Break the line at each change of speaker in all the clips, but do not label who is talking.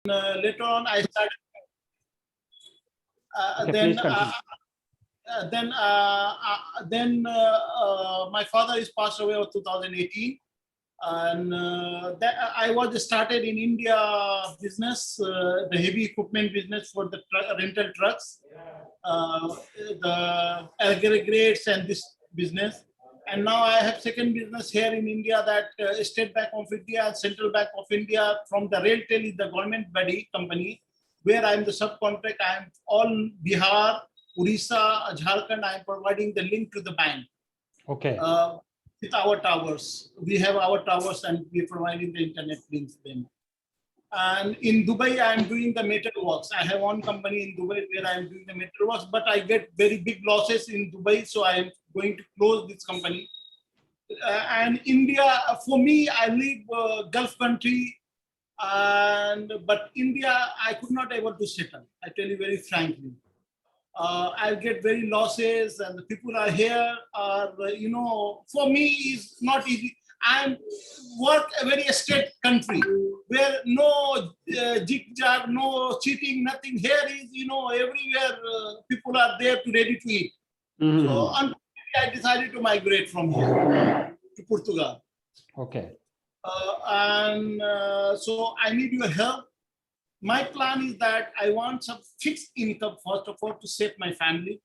Later on, I started.
Okay,
Then
please continue.
My father is passed away in 2018, and that I was started in India business, the heavy equipment business for the rental trucks, the aggregates and this business. And now I have second business here in India, that State Bank of India and Central Bank of India from the Railtel is the government body company, where I am the subcontract. I am all Bihar, Orissa, Jharkhand. I am providing the link to the bank.
Okay.
With our towers. We have our towers and we are providing the internet links to them. And in Dubai, I am doing the metal works. I have one company in Dubai where I am doing the metal works, but I get very big losses in Dubai, so I am going to close this company. And India, for me, I live Gulf country, but India, I could not able to settle. I tell you very frankly. I get very losses, and the people are here are, for me is not easy. I work a very state country where no jig-jag, no cheating, nothing. Here is, everywhere people are there to ready to eat.
Mm-hmm.
So unfortunately, I decided to migrate from here to Portugal.
Okay.
So I need your help. My plan is that I want some fixed income, first of all, to save my family.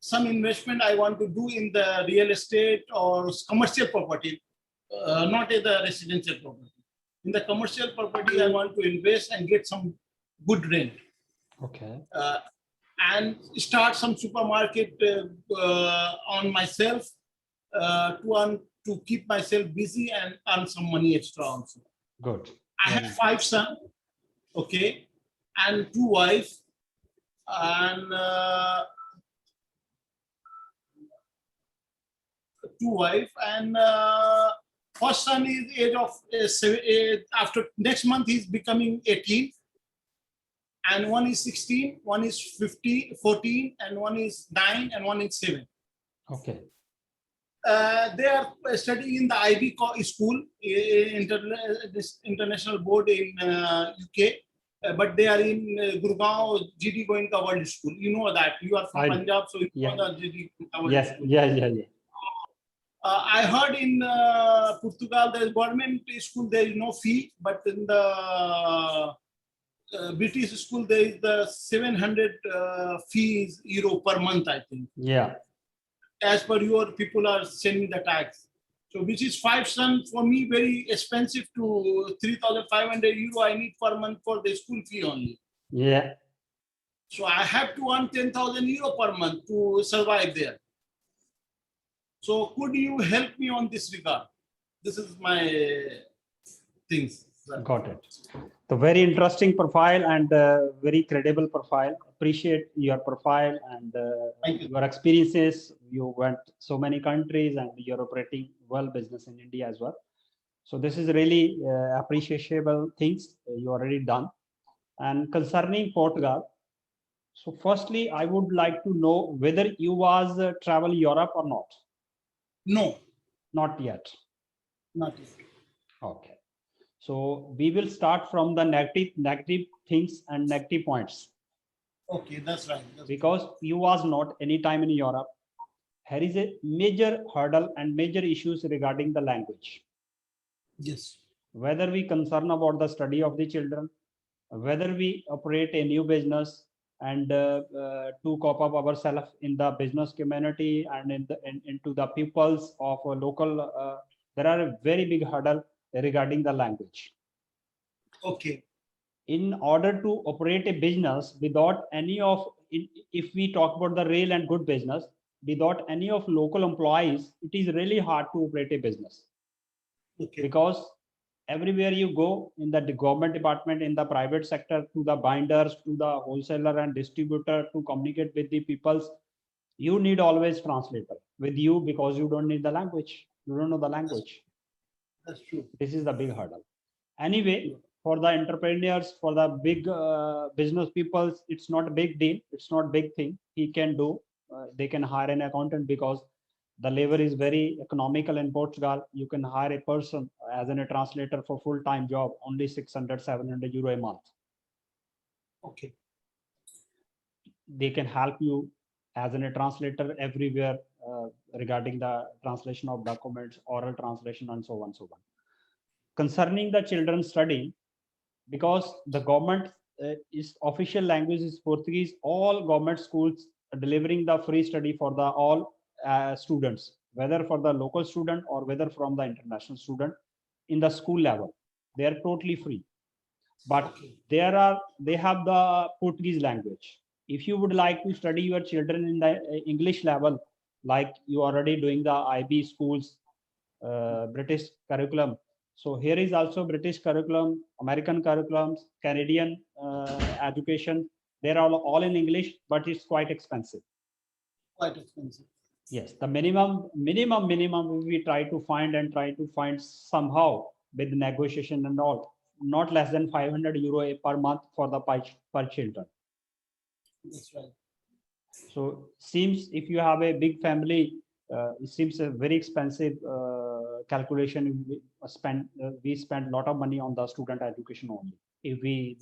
Some investment I want to do in the real estate or commercial property, not in the residential property. In the commercial property, I want to invest and get some good rent.
Okay.
And start some supermarket on myself to keep myself busy and earn some money extra also.
Good.
I have 5 sons. Okay, and 2 wives, and 2 wives, and first son is age of 7. After next month he's becoming 18, and one is 16, one is 14, and one is 9, and one is 7.
Okay.
They are studying in the IB school, this international board in UK, but they are in Gurgaon GD Goenka World School. You know that. You are from Punjab, so you know the GD Goenka World School.
Yeah.
I heard in Portugal, there is government school, there is no fee, but in the British school, there is the 700 fees euro per month, I think.
Yeah.
As per your people are sending the tax. So which is 5 sons for me, very expensive to 3,500 euro I need per month for the school fee only.
Yeah.
So I have to earn 10,000 euro per month to survive there. So could you help me on this regard? This is my things.
Got it. So very interesting profile and very credible profile. Appreciate your profile and your experiences. You went so many countries and you're operating well business in India as well. So this is really appreciable things you already done. And concerning Portugal, so firstly, I would like to know whether you was travel Europe or not.
No.
Not yet.
Not yet.
Okay. So we will start from the negative things and negative points.
Okay, that's right.
Because you was not any time in Europe. Here is a major hurdle and major issues regarding the language.
Yes.
Whether we concern about the study of the children, whether we operate a new business and to cope up ourselves in the business community and into the peoples of a local, there are a very big hurdle regarding the language.
Okay.
In order to operate a business without any of, if we talk about the real and good business, without any of local employees, it is really hard to operate a business.
Okay.
Because everywhere you go in the government department, in the private sector, to the binders, to the wholesaler and distributor, to communicate with the peoples, you need always translator with you because you don't need the language. You don't know the language.
That's true.
This is the big hurdle. Anyway, for the entrepreneurs, for the big business people, it's not a big deal. It's not a big thing. He can do. They can hire an accountant because The labor is very economical in Portugal. You can hire a person as a translator for full-time job, only 600, 700 euro a month.
Okay.
They can help you as a translator everywhere regarding the translation of documents, oral translation, and so on, so on. Concerning the children's study, because the government is official language is Portuguese, all government schools are delivering the free study for the all students, whether for the local student or whether from the international student in the school level. They are totally free. But they have the Portuguese language. If you would like to study your children in the English level, like you already doing the IB schools, British curriculum. So here is also British curriculum, American curriculums, Canadian education. They're all in English, but it's quite expensive.
Quite expensive.
Yes, the minimum we try to find somehow with negotiation and all, not less than 500 euro per month for the per children.
That's right.
So seems if you have a big family, it seems a very expensive calculation. We spend a lot of money on the student education only if we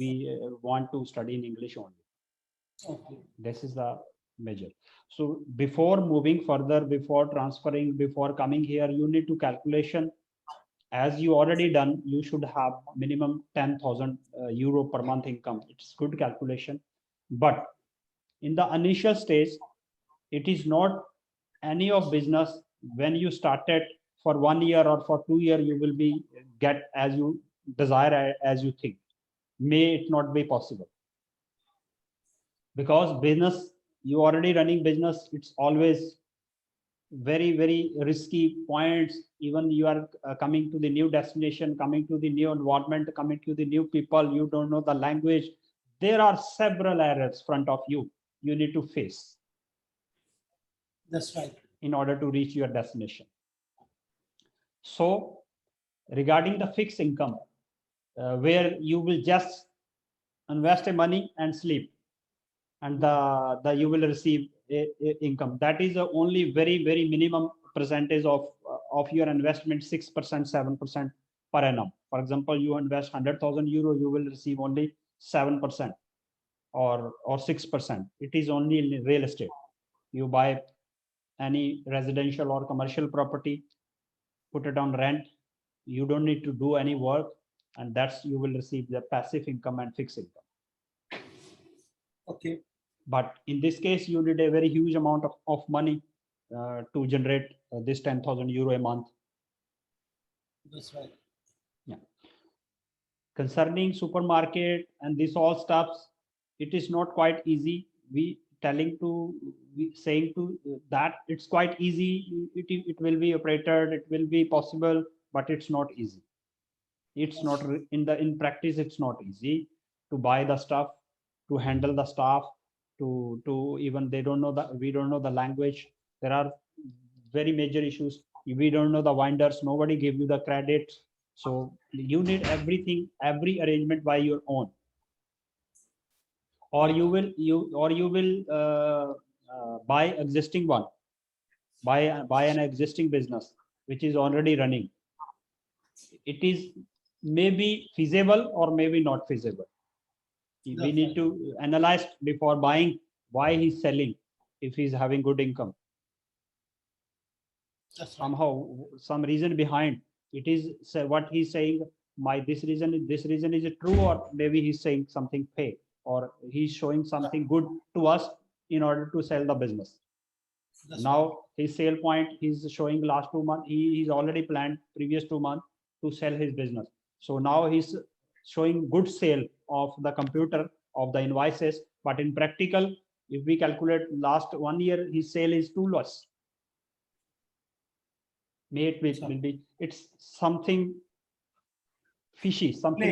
want to study in English only.
Okay.
This is the measure. So before moving further, before transferring, before coming here, you need to calculation. As you already done, you should have minimum 10,000 euro per month income. It's good calculation, but in the initial stage, it is not any of business. When you started for 1 year or for 2 years, you will be get as you desire, as you think. May it not be possible, because business, you already running business, it's always very risky points. Even you are coming to the new destination, coming to the new environment, coming to the new people, you don't know the language. There are several errors front of you need to face.
That's right.
In order to reach your destination. So regarding the fixed income, where you will just invest a money and sleep, and the you will receive a income. That is the only very minimum percentage of your investment, 6%, 7% per annum. For example, you invest 100,000 euro, you will receive only 7% or 6%. It is only in real estate. You buy any residential or commercial property, put it on rent, you don't need to do any work, and that's you will receive the passive income and fixed income.
Okay.
But in this case, you need a very huge amount of money to generate this 10,000 euro a month.
That's right.
Yeah. Concerning supermarket and this all stuffs, it is not quite easy. We saying to that it's quite easy. It will be operated. It will be possible, but it's not easy. It's not in practice. It's not easy to buy the stuff, to handle the staff, to even we don't know the language. There are very major issues. We don't know the vendors. Nobody give you the credit. So you need everything, every arrangement by your own. Or you will buy existing one, buy an existing business which is already running. It is maybe feasible or maybe not feasible. We need to analyze before buying why he's selling, if he's having good income. Somehow some reason behind it is what he's saying. This reason is it true, or maybe he's saying something fake, or he's showing something good to us in order to sell the business. Now his sale point, he's showing last 2 months, he's already planned previous 2 months to sell his business. So now he's showing good sale of the computer, of the invoices, but in practical, if we calculate last 1 year, his sale is too less. It's something fishy,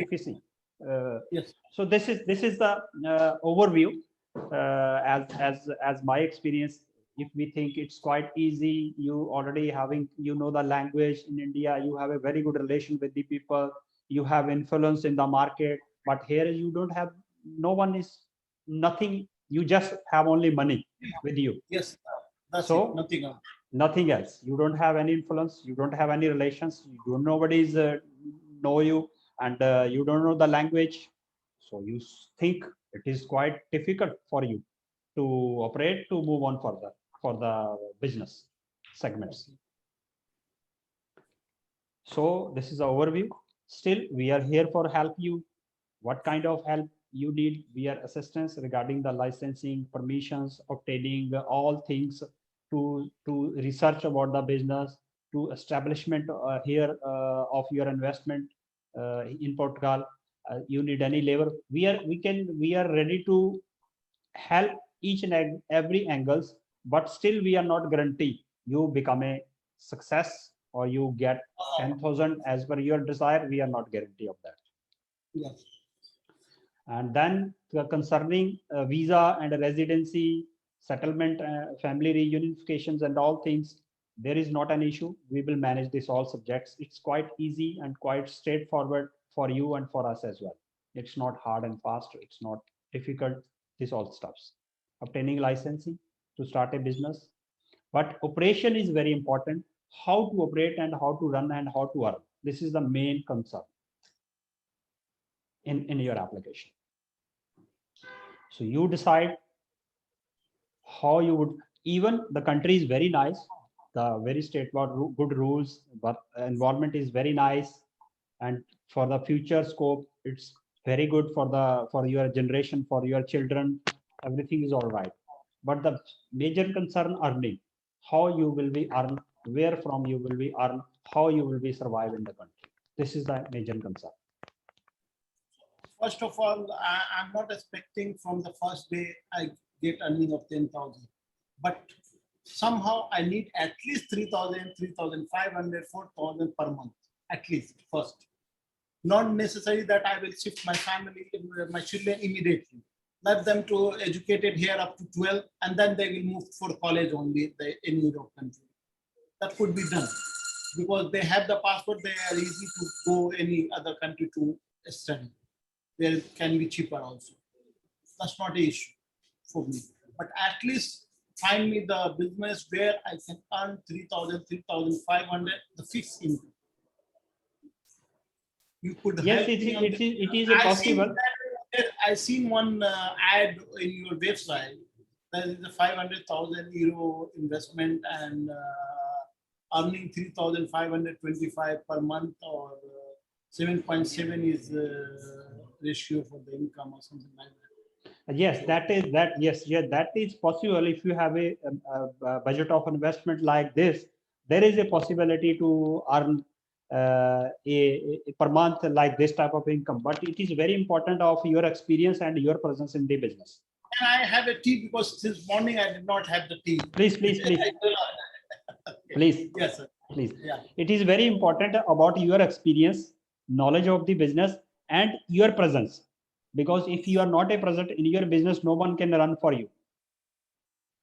fishy.
Yes.
So this is the overview. As my experience, if we think it's quite easy, you already having, the language in India, you have a very good relation with the people, you have influence in the market, but here you don't have, nothing, you just have only money with you.
Yes, that's
so
it, nothing else.
Nothing else. You don't have any influence. You don't have any relations. You don't nobody's know you, and you don't know the language. So you think it is quite difficult for you to operate, to move on further for the business segments. So this is the overview. Still, we are here for help you. What kind of help you need? We are assistance regarding the licensing, permissions, obtaining all things to research about the business, to establishment here of your investment in Portugal. You need any labor. We are ready to help each and every angles, but still we are not guarantee you become a success or you get 10,000 as per your desire. We are not guarantee of that.
Yes.
And then concerning visa and residency, settlement, family reunifications and all things, there is not an issue. We will manage this all subjects. It's quite easy and quite straightforward for you and for us as well. It's not hard and fast. It's not difficult. This all stuffs. Obtaining licensing to start a business. But operation is very important. How to operate and how to run and how to earn. This is the main concern in your application. So you decide how you would. Even the country is very nice, the very straightforward good rules, but environment is very nice, and for the future scope, it's very good for your generation, for your children. Everything is all right, but the major concern earning, how you will be earned, where from you will be earned, how you will be survive in the country. This is the major concern.
First of all, I'm not expecting from the first day I get earning of 10,000, but somehow I need at least 3,000, 3,500, 4,000 per month, at least first. Not necessary that I will shift my family, my children immediately. Let them to educated here up to 12, and then they will move for college only in Europe country. That could be done because they have the passport. They are easy to go any other country to study. Where it can be cheaper also. That's not an issue for me. But at least find me the business where I can earn 3,000, 3,500, the fixed income. You could
Yes,
help
it
me on this.
is a possible.
I seen one ad in your website. There is a 500,000 euro investment and earning 3,525 per month, or 7.7 is ratio for the income or something like that.
Yes, that is possible. If you have a budget of investment like this, there is a possibility to earn a per month like this type of income. But it is very important of your experience and your presence in the business.
And I have a tea because this morning I did not have the tea.
Please. Please.
Yes, sir.
Please.
Yeah.
It is very important about your experience, knowledge of the business, and your presence. Because if you are not a present in your business, no one can run for you.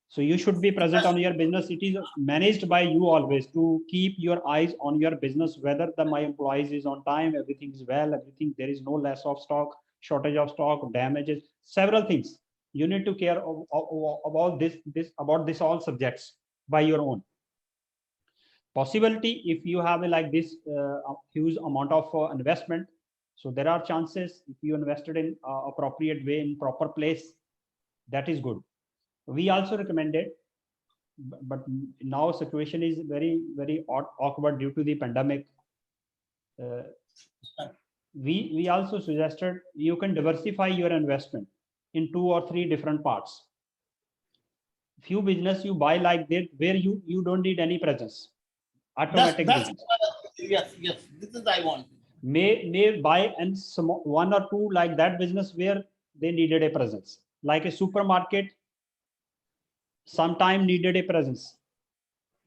So you should be present on your business. It is managed by you always to keep your eyes on your business, whether my employees is on time, everything is well, everything, there is no less of stock, shortage of stock, damages, several things. You need to care about this all subjects by your own. Possibility, if you have like this huge amount of investment, so there are chances if you invested in appropriate way in proper place, that is good. We also recommended, but now situation is very, very awkward due to the pandemic. We also suggested you can diversify your investment in 2 or 3 different parts. Few business you buy like that where you don't need any presence. Automatic business.
Yes, this is I want.
May buy and some 1 or 2 like that business where they needed a presence, like a supermarket sometime needed a presence.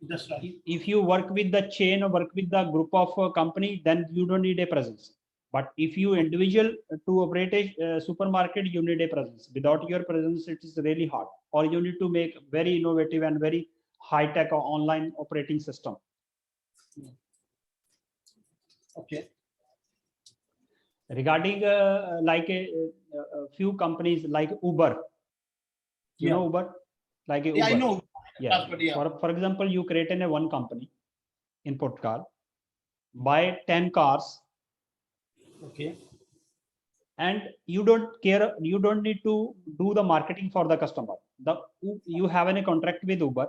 That's right.
If you work with the chain or work with the group of company, then you don't need a presence. But if you individual to operate a supermarket, you need a presence. Without your presence, it is really hard. Or you need to make very innovative and very high tech or online operating system.
Okay.
Regarding like a few companies like Uber, you know Uber, like a Uber.
Yeah, I know.
Yeah.
Transport, yeah.
For example, you create in a one company in Portugal, buy 10 cars,
Okay.
and you don't care, you don't need to do the marketing for the customer. You have a contract with Uber.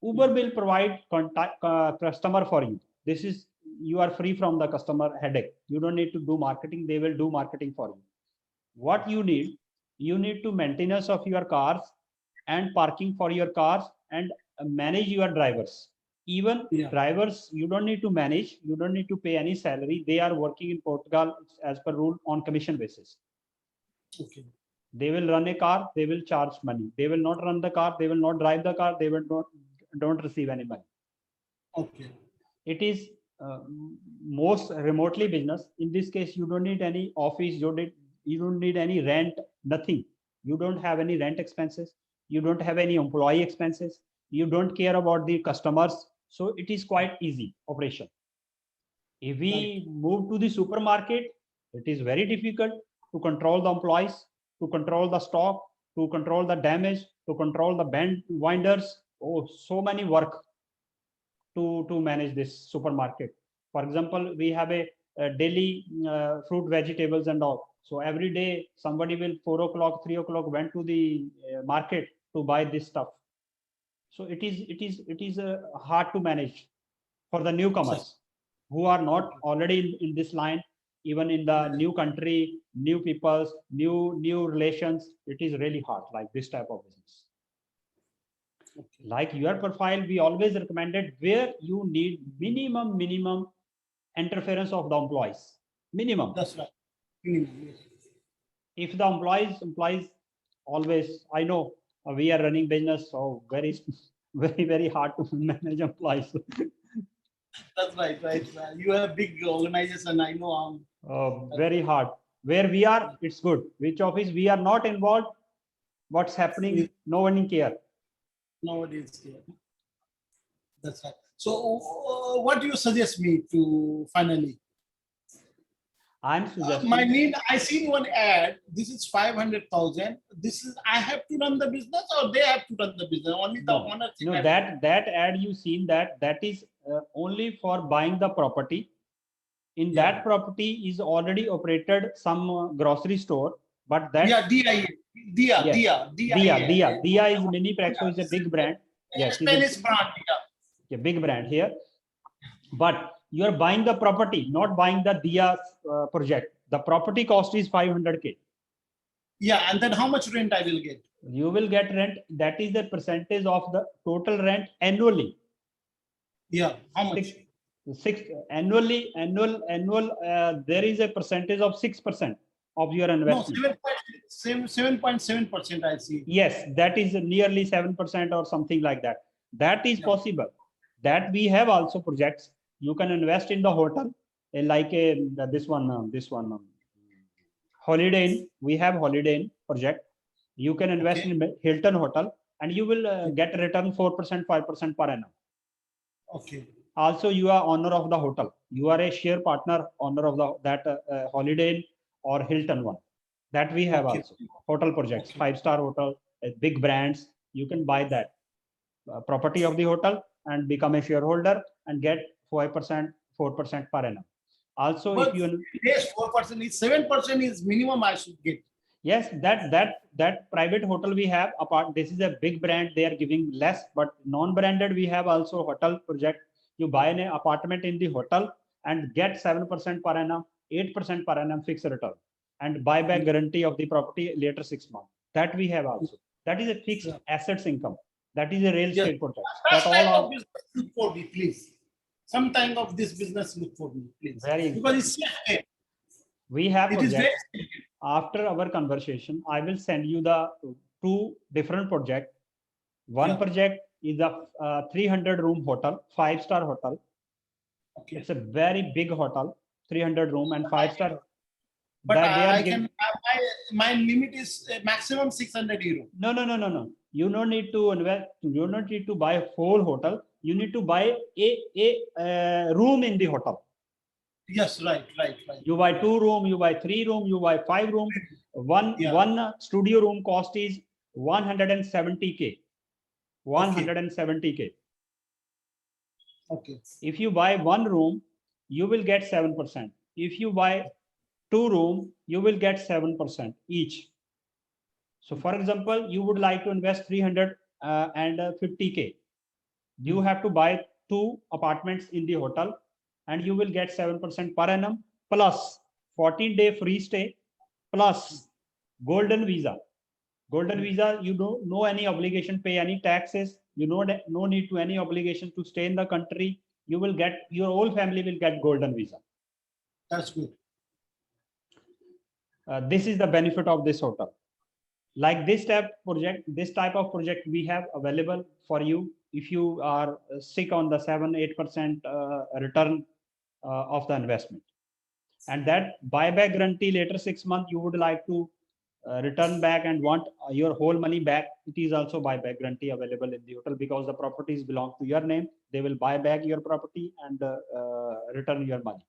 Uber will provide contact customer for you. This is, you are free from the customer headache. You don't need to do marketing. They will do marketing for you. What you need to maintenance of your cars and parking for your cars and manage your drivers. Even drivers, you don't need to manage. You don't need to pay any salary. They are working in Portugal as per rule on commission basis.
Okay.
They will run a car. They will charge money. They will not run the car. They will not drive the car. They will not don't receive any money.
Okay.
It is most remotely business. In this case, you don't need any office. You don't need any rent. Nothing. You don't have any rent expenses. You don't have any employee expenses. You don't care about the customers. So it is quite easy operation. If we move to the supermarket, it is very difficult to control the employees, to control the stock, to control the damage, to control the vendors. Oh, so many work to manage this supermarket. For example, we have a daily fruit, vegetables and all. So every day somebody will 4 o'clock, 3 o'clock went to the market to buy this stuff. So it is hard to manage for the newcomers who are not already in this line. Even in the new country, new peoples, new relations, it is really hard, like this type of business. Like your profile, we always recommended where you need minimum interference of the employees. Minimum.
That's right. Minimum.
If the employees always, I know we are running business, so very hard to manage employees.
That's right. You have big organization. I know.
Very hard. Where we are, it's good. Which office we are not involved, what's happening, no one care.
Nobody is here. That's right. So, what do you suggest me to finally?
I'm suggesting.
My need. I seen one ad. This is 500,000. This is I have to run the business, or they have to run the business. Only the owner.
No, that ad you seen that is only for buying the property. In that property is already operated some grocery store, but that
Dia
is Mini Praxo is a big brand. Yes,
Spanish brand.
A big brand here, but you are buying the property, not buying the Dia project. The property cost is 500K.
Yeah, and then how much rent I will get?
You will get rent. That is the percentage of the total rent annually.
Yeah, how much?
Annual. There is a percentage of 6% of your investment.
No, 7.7%. I see.
Yes, that is nearly 7% or something like that. That is possible. That we have also projects. You can invest in the hotel, like this one. Holiday Inn. We have Holiday Inn project. You can invest in Hilton Hotel, and you will get a return 4%, 5% per annum.
Okay.
Also, you are owner of the hotel. You are a share partner, owner of that Holiday Inn or Hilton one. That we have also. Hotel projects, 5-star hotel, big brands. You can buy that property of the hotel and become a shareholder and get 5%, 4% per annum. Also,
but
if you
4% is 7% is minimum I should get.
Yes, that private hotel we have apart. This is a big brand. They are giving less, but non-branded we have also hotel project. You buy an apartment in the hotel and get 7% per annum, 8% per annum fixed return, and buyback guarantee of the property later 6 months. That we have also. That is a fixed assets income. That is a real estate project.
That all of business look for me, please. Some kind of this business look for me, please. Because it's safe.
We have projects. After our conversation, I will send you the 2 different projects. One project is a 300 room hotel, 5-star hotel. Okay. It's a very big hotel, 300 room and 5-star.
But my limit is maximum 600 euro.
No. You don't need to invest. You don't need to buy a whole hotel. You need to buy a room in the hotel.
Yes, right.
You buy 2 room, you buy 3 room, you buy 5 room. One studio room cost is 170K. 170K.
Okay.
If you buy one room, you will get 7%. If you buy two room, you will get 7% each. So for example, you would like to invest 350K. You have to buy two apartments in the hotel and you will get 7% per annum plus 14-day free stay plus golden visa. Golden visa, you don't no any obligation pay any taxes. You know no need to any obligation to stay in the country. You will get your whole family will get golden visa.
That's good.
This is the benefit of this hotel. Like this type of project we have available for you if you are sick on the 7-8% return of the investment, and that buyback guarantee later 6 months you would like to return back and want your whole money back. It is also buyback guarantee available in the hotel because the properties belong to your name. They will buy back your property and return your money.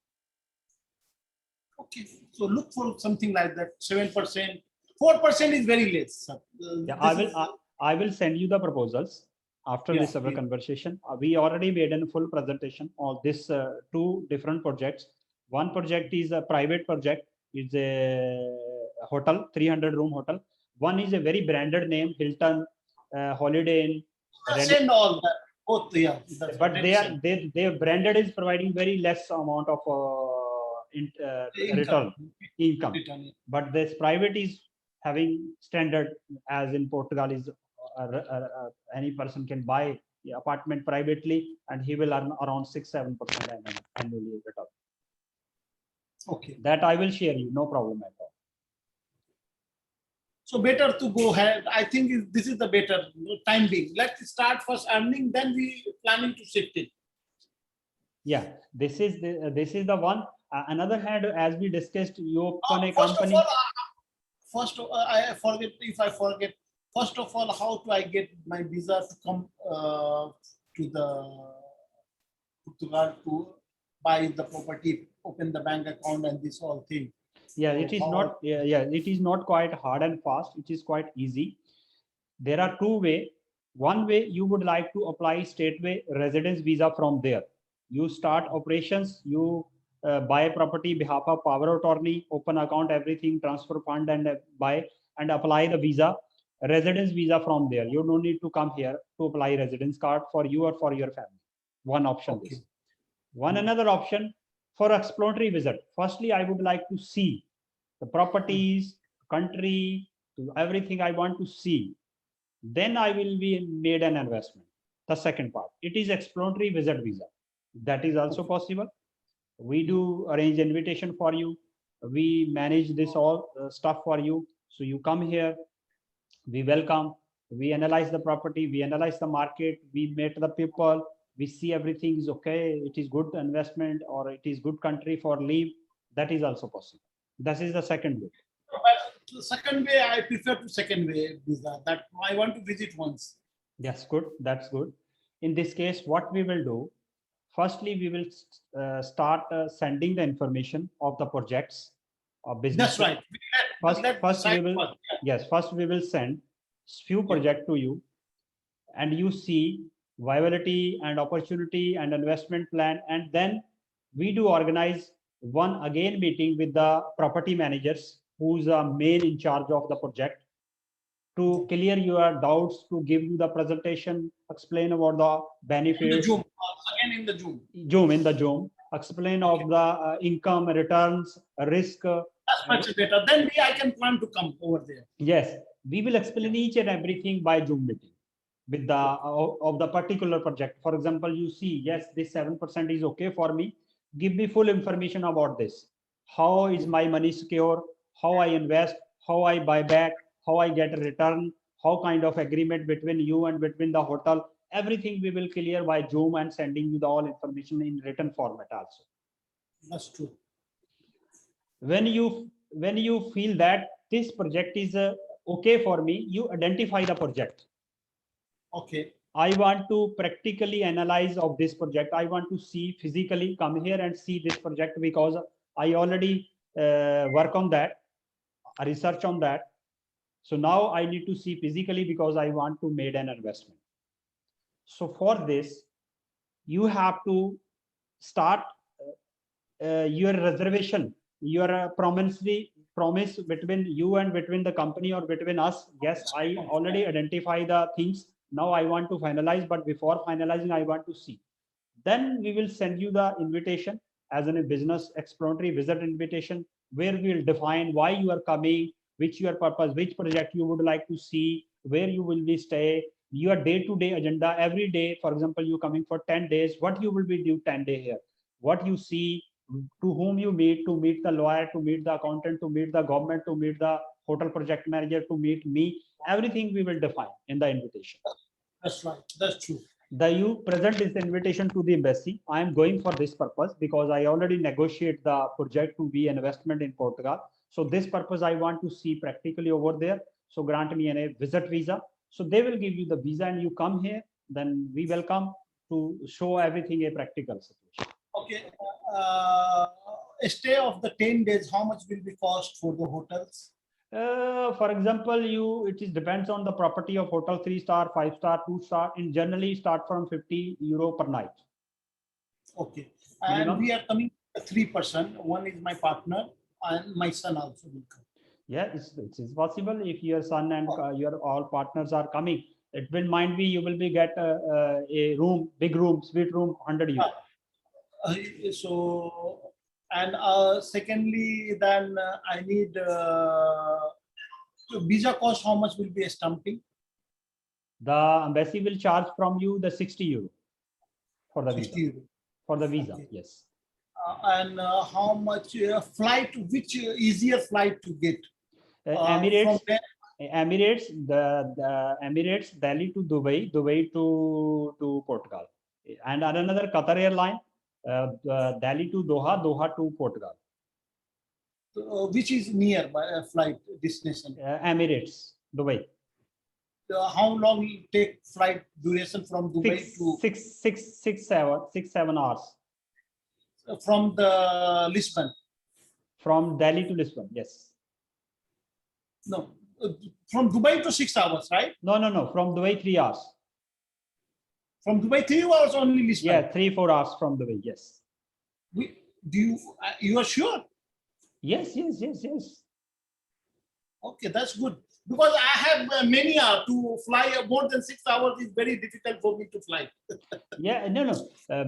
Okay, so look for something like that. 7%, 4% is very less. Sir.
Yeah,
This
I will send you the proposals after
Yeah,
this our
please.
conversation. We already made a full presentation of this two different projects. One project is a private project. It's a hotel, 300 room hotel. One is a very branded name, Hilton, Holiday Inn.
Send all that. Both, yeah. That's
But
what
they
I'm
are
saying.
they branded is providing very less amount of return income.
Return.
But this private is having standard, as in Portugal is any person can buy the apartment privately and he will earn around 6-7% annually return.
Okay.
That I will share you, no problem at all.
So better to go ahead. I think this is the better time being. Let's start first earning, then we planning to shift it.
Yeah, this is the one. Another hand, as we discussed, you open a
First of
company.
all, I forget if I forget. First of all, how do I get my visa to come to the Portugal to buy the property, open the bank account, and this whole thing?
Yeah,
So
it is
how-
not. Yeah, it is not quite hard and fast. It is quite easy. There are two ways. One way, you would like to apply stateway residence visa from there. You start operations. You buy property behalf of power of attorney, open account, everything, transfer fund, and buy and apply the visa, residence visa from there. You don't need to come here to apply residence card for you or for your family. One option.
Okay.
This. One another option for exploratory visit. Firstly, I would like to see the properties, country, everything I want to see. Then I will be made an investment. The second part, it is exploratory visit visa. That is also possible. We do arrange invitation for you. We manage this all stuff for you. So you come here, we welcome, we analyze the property, we analyze the market, we meet the people, we see everything is okay, it is good investment or it is good country for live. That is also possible. That is the second way.
The second way, I prefer to second way visa. That I want to visit once.
Yes, good. That's good. In this case, what we will do, firstly, we will start sending the information of the projects of business.
That's right.
First we will, yes, first we will send few projects to you and you see viability and opportunity and investment plan. And then we do organize one again meeting with the property managers who's main in charge of the project to clear your doubts, to give you the presentation, explain about the benefits.
Zoom. Again in the Zoom.
In the Zoom, explain of the income, returns, risk.
That's much better. Then I can plan to come over there.
Yes, we will explain each and everything by Zoom meeting with the of the particular project. For example, you see, yes, this 7% is okay for me. Give me full information about this. How is my money secure? How I invest? How I buy back? How I get a return? How kind of agreement between you and between the hotel? Everything we will clear by Zoom and sending you the all information in written format also.
That's true.
When you feel that this project is okay for me, you identify the project.
Okay.
I want to practically analyze of this project. I want to see physically, come here and see this project because I already work on that, research on that. So now I need to see physically because I want to make an investment. So for this, you have to start your reservation, your promise between you and between the company or between us. Yes, I already identify the things. Now I want to finalize, but before finalizing, I want to see. Then we will send you the invitation as a business exploratory visit invitation, where we will define why you are coming, which your purpose, which project you would like to see, where you will be stay, your day-to-day agenda every day. For example, you coming for 10 days, what you will be do 10 day here, what you see, to whom you meet, to meet the lawyer, to meet the accountant, to meet the government, to meet the hotel project manager, to meet me. Everything we will define in the invitation.
That's right. That's true.
You present this invitation to the embassy. I am going for this purpose because I already negotiate the project to be an investment in Portugal. So this purpose I want to see practically over there. So grant me a visit visa. So they will give you the visa and you come here. Then we welcome to show everything a practical situation.
Okay. A stay of the 10 days, how much will be cost for the hotels?
For example, it is depends on the property of hotel, 3-star, 5-star, 2-star. In generally start from €50 per night.
Okay. And
Minimum.
we are coming 3%. One is my partner and my son also will come.
Yeah, it is possible if your son and your all partners are coming. It will might be you will be get a room, big room, suite room, €100.
So, and secondly, then I need visa cost. How much will be a stamping?
The embassy will charge from you the €60 for the visa.
€60.
For the visa,
Okay.
yes.
And how much flight? Which easier flight to get?
Emirates, Emirates, the Emirates, Delhi to Dubai, Dubai to Portugal, and another Qatar airline, Delhi to Doha, Doha to Portugal.
Which is near by a flight destination?
Emirates, Dubai.
How long will take flight duration from Dubai to
7 hours
from the Lisbon?
From Delhi to Lisbon, yes.
No, from Dubai to 6 hours, right?
No. From Dubai, 3 hours.
From Dubai, 3 hours only Lisbon.
Yeah, 3-4 hours from Dubai, yes.
You are sure?
Yes.
Okay, that's good. Because I have many hours to fly. More than 6 hours is very difficult for me to fly.
Yeah, no.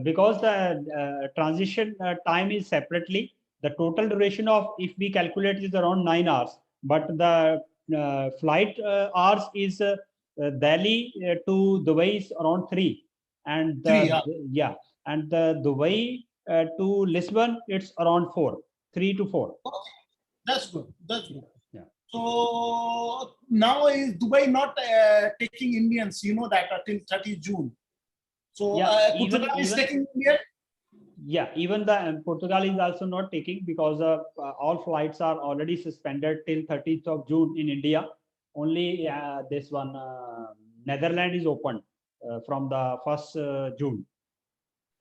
Because the transition time is separately. The total duration of, if we calculate, is around 9 hours. But the flight hours is Delhi to Dubai is around 3. And
3 hours.
yeah, and the Dubai to Lisbon, it's around 4, 3 to 4.
Okay. That's good. That's good.
Yeah.
So now is Dubai not taking Indians? You know that until 30 June. So
Yeah,
Portugal is taking Indian.
Yeah, even the Portugal is also not taking because all flights are already suspended till 30th of June in India. Only this one Netherlands is open from the 1st June.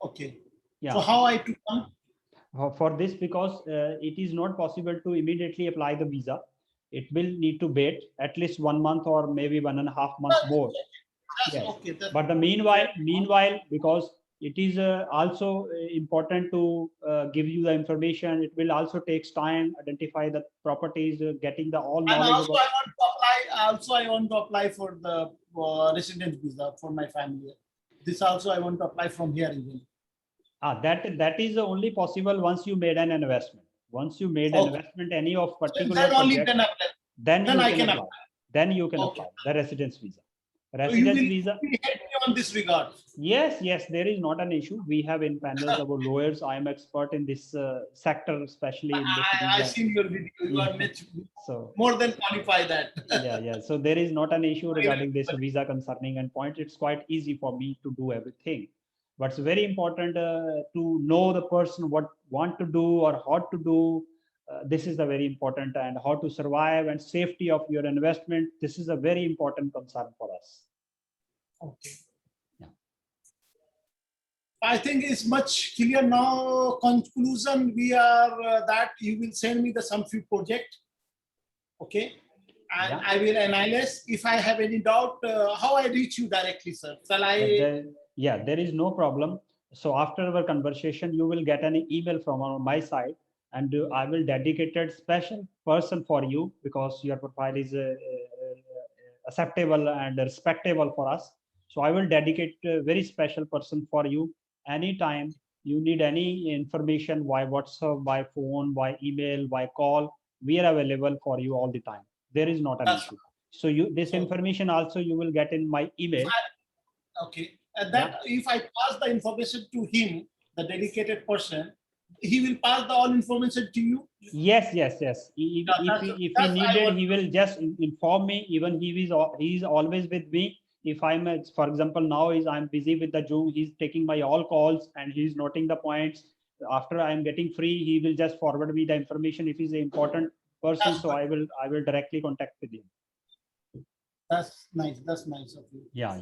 Okay.
Yeah.
So how I to come?
For this, because it is not possible to immediately apply the visa. It will need to wait at least 1 month or maybe 1.5 months more.
Yes. Okay.
But the meanwhile, because it is also important to give you the information. It will also takes time, identify the properties, getting the all knowledge.
I want to apply for the residence visa for my family. This also I want to apply from here even.
That is only possible once you made an investment. Once you made an investment, any of particular
then only
project, then I can apply. Then you can apply the residence visa. Residence visa.
On this regard.
Yes, there is not an issue. We have in panels our lawyers. I am expert in this sector, especially in this.
I seen your video. You are
so
more than qualified that.
yeah. So there is not an issue regarding this visa concerning and point. It's quite easy for me to do everything. But it's very important to know the person what want to do or how to do. This is the very important, and how to survive and safety of your investment. This is a very important concern for us.
Okay. Yeah. I think it's much clear now. Conclusion: we are that you will send me some few project. Okay. And
Yeah.
I will analyze. If I have any doubt, how I reach you directly, sir? Shall I?
Yeah, there is no problem. So after our conversation, you will get an email from my side, and I will dedicate a special person for you because your profile is acceptable and respectable for us. So I will dedicate a very special person for you. Anytime you need any information by WhatsApp, by phone, by email, by call, we are available for you all the time. There is not an
That's
issue. So this
So-
information also you will get in my email.
Okay. That if I pass the information to him, the dedicated person, he will pass the all information to you.
Yes. If
that's
he
I
needed,
want-
he will just inform me. Even he is always with me. If I'm, for example, now I'm busy with the Zoom, he's taking my all calls and he's noting the points. After I'm getting free, he will just forward me the information if he's an important person.
That's
So
good.
I will directly contact with him.
That's nice. That's nice of you.
Yeah.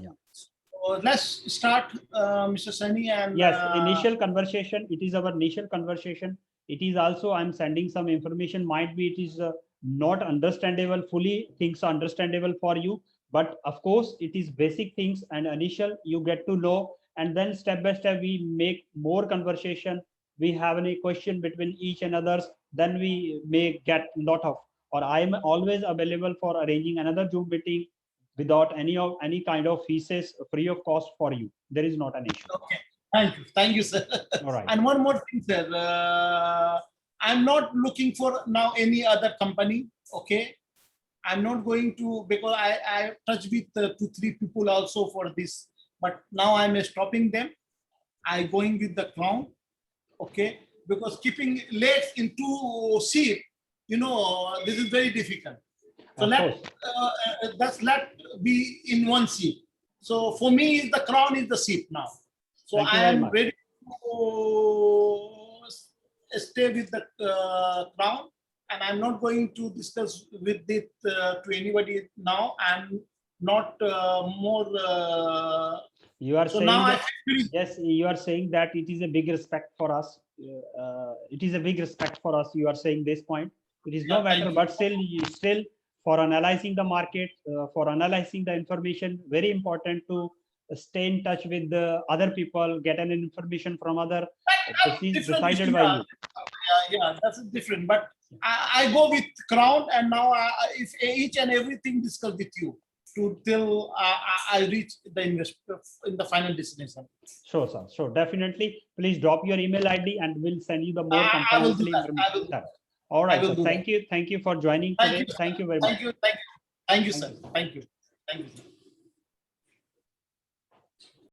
So let's start, Mr. Sunny. And
Yes, initial conversation. It is our initial conversation. It is also I'm sending some information. Might be it is not understandable fully. Things are understandable for you, but of course it is basic things. And initial you get to know, and then step by step we make more conversation. We have any question between each and others. Then we may get lot of. Or I am always available for arranging another Zoom meeting without any kind of fees, free of cost for you. There is not an issue.
Okay. Thank you, sir.
All right.
And one more thing, sir. I'm not looking for now any other company. Okay. I'm not going to, because I touched with 2-3 people also for this, but now I'm stopping them. I going with the Crown. Okay. Because keeping legs into seat, this is very difficult. So let be in one seat. So for me, the Crown is the seat now. So
Thank you
I
very
am
much.
ready to stay with the Crown, and I'm not going to discuss with it to anybody now. I'm not more.
You are
So
saying
now
that, yes, you are saying that it is a big respect for us. It is a big respect for us. You are saying this point. It is no
Yeah, thank
matter,
you.
but still for analyzing the market, for analyzing the information, very important to stay in touch with the other people, get an information from other. This is
Different
decided
issue,
by
yeah.
you.
Yeah, that's different. But I go with Crown, and now if each and everything discuss with you till I reach the investor in the final destination.
Sure, sir. Sure, definitely. Please drop your email ID and we'll send you the more
I will do
comprehensive
that. I will do
information.
that.
All right,
I will
sir.
do
Thank you. Thank you for joining
Thank
today.
you.
Thank you very much.
Thank you, sir. Thank you.